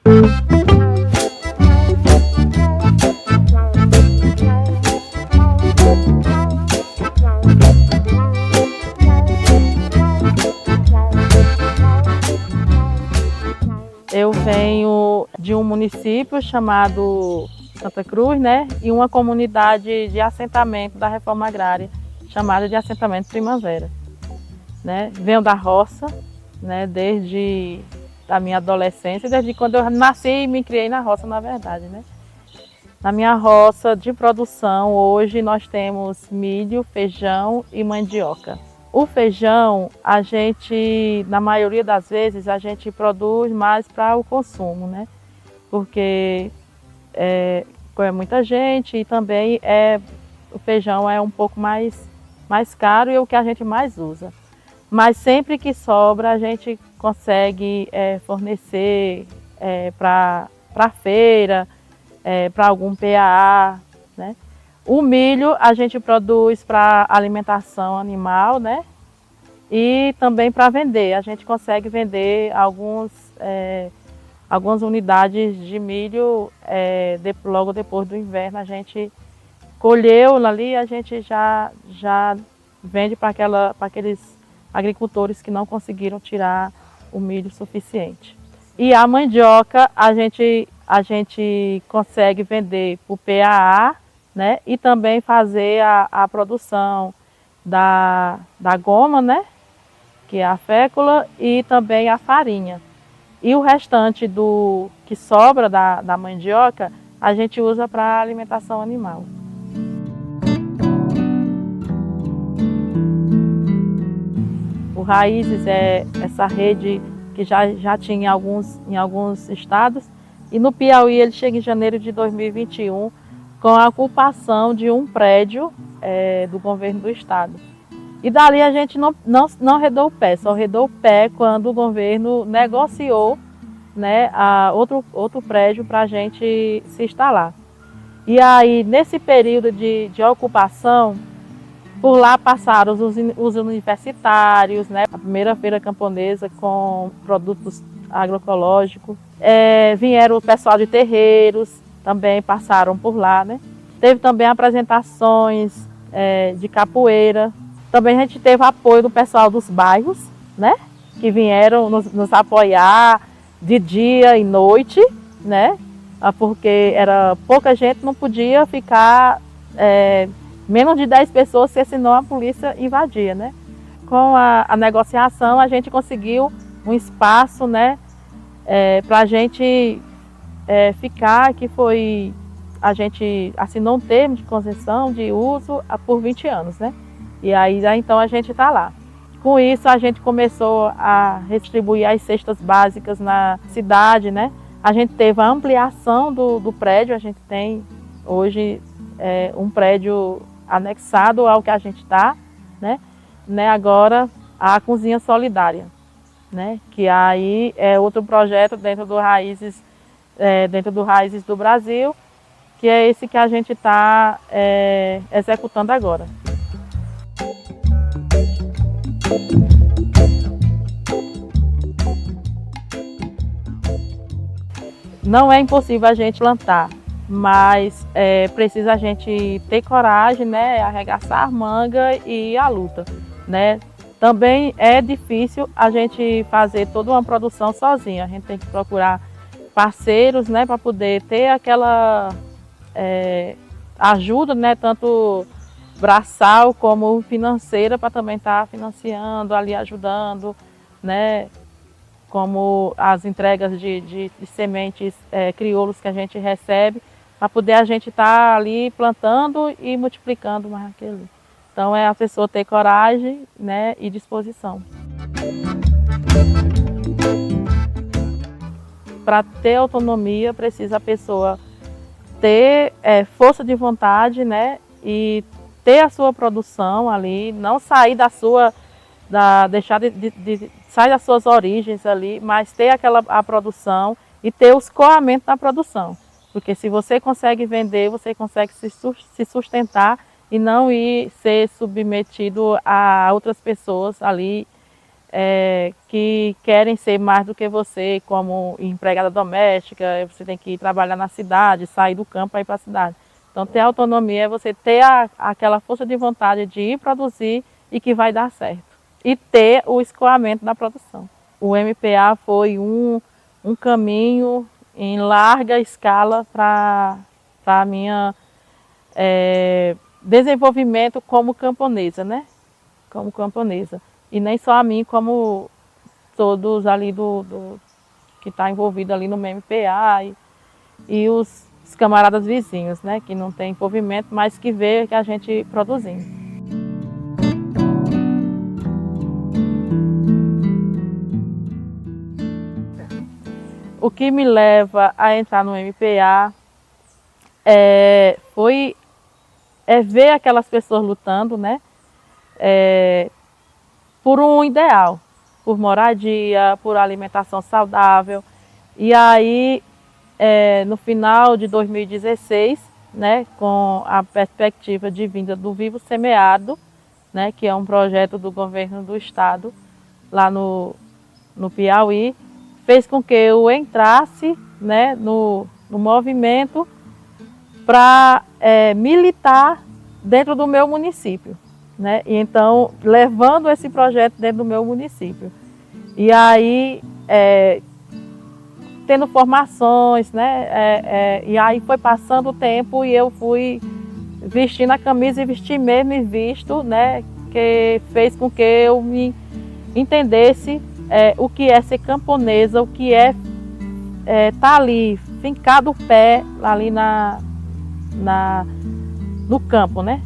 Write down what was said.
Eu venho de um município chamado Santa Cruz, né? E uma comunidade de assentamento da reforma agrária, chamada de Assentamento Primavera, né? Venho da roça, né? Desde a minha adolescência, desde quando eu nasci e me criei na roça, na verdade, né? Na minha roça de produção, hoje nós temos milho, feijão e mandioca. O feijão, a gente, na maioria das vezes, a gente produz mais para o consumo, né? Porque é muita gente e também o feijão é um pouco mais caro e é o que a gente mais usa. Mas sempre que sobra, a gente consegue fornecer para a feira, para algum PAA, né? O milho a gente produz para alimentação animal, né? E também para vender. A gente consegue vender algumas unidades de milho logo depois do inverno. A gente colheu ali, a gente já vende para aqueles agricultores que não conseguiram tirar o milho suficiente. E a mandioca a gente consegue vender para o PAA, né? E também fazer a produção da goma, né? Que é a fécula, e também a farinha. E o restante que sobra da mandioca, a gente usa para alimentação animal. O Raízes é essa rede que já tinha em alguns estados, e no Piauí ele chega em janeiro de 2021 com a ocupação de um prédio do governo do estado. E dali a gente não redou o pé, só redou o pé quando o governo negociou, né, outro prédio para a gente se instalar. E aí, nesse período de ocupação, por lá passaram os universitários, né, a primeira feira camponesa com produtos agroecológicos. Vieram o pessoal de terreiros, também passaram por lá, né? Teve também apresentações de capoeira. Também a gente teve apoio do pessoal dos bairros, né? Que vieram nos apoiar de dia e noite, né? Porque era pouca gente, não podia ficar menos de 10 pessoas, porque senão a polícia invadia, né? Com a negociação a gente conseguiu um espaço, né? Para a gente ficar, que foi, a gente assinou um termo de concessão de uso por 20 anos, né? E aí então a gente está lá. Com isso a gente começou a distribuir as cestas básicas na cidade, né? A gente teve a ampliação do prédio, a gente tem hoje um prédio anexado ao que a gente está, né? Agora a cozinha solidária, né? Que aí é outro projeto dentro do Raízes do Brasil, que é esse que a gente está executando agora. Não é impossível a gente plantar, mas precisa a gente ter coragem, né, arregaçar a manga e ir à luta, né? Também é difícil a gente fazer toda uma produção sozinha. A gente tem que procurar parceiros, né, para poder ter aquela ajuda, né, tanto braçal como financeira, para também estar financiando, ali ajudando, né, como as entregas de sementes crioulos que a gente recebe, para poder a gente estar ali plantando e multiplicando mais aquilo. Então é a pessoa ter coragem, né, e disposição. Para ter autonomia, precisa a pessoa ter força de vontade, né, e ter a sua produção ali, não sair deixar de sair das suas origens ali, mas ter a produção e ter o escoamento da produção. Porque se você consegue vender, você consegue se sustentar e não ir ser submetido a outras pessoas ali que querem ser mais do que você, como empregada doméstica, você tem que ir trabalhar na cidade, sair do campo para ir para a cidade. Então, ter autonomia é você ter aquela força de vontade de ir produzir e que vai dar certo. E ter o escoamento da produção. O MPA foi um caminho em larga escala para minha desenvolvimento como camponesa, né? Como camponesa. E nem só a mim, como todos ali que está envolvido ali no MPA e os camaradas vizinhos, né? Que não tem envolvimento, mas que vê que a gente produzindo. O que me leva a entrar no MPA foi ver aquelas pessoas lutando, né? Por um ideal, por moradia, por alimentação saudável. E aí, no final de 2016, né, com a perspectiva de vinda do Vivo Semeado, né, que é um projeto do governo do estado, lá no Piauí, fez com que eu entrasse, né, no movimento para militar dentro do meu município. Né? E então, levando esse projeto dentro do meu município. E aí, tendo formações, né? E aí foi passando o tempo e eu fui vestindo a camisa e vesti mesmo e visto, né? Que fez com que eu me entendesse o que é ser camponesa, o que é tá ali, fincado o pé ali no campo, né?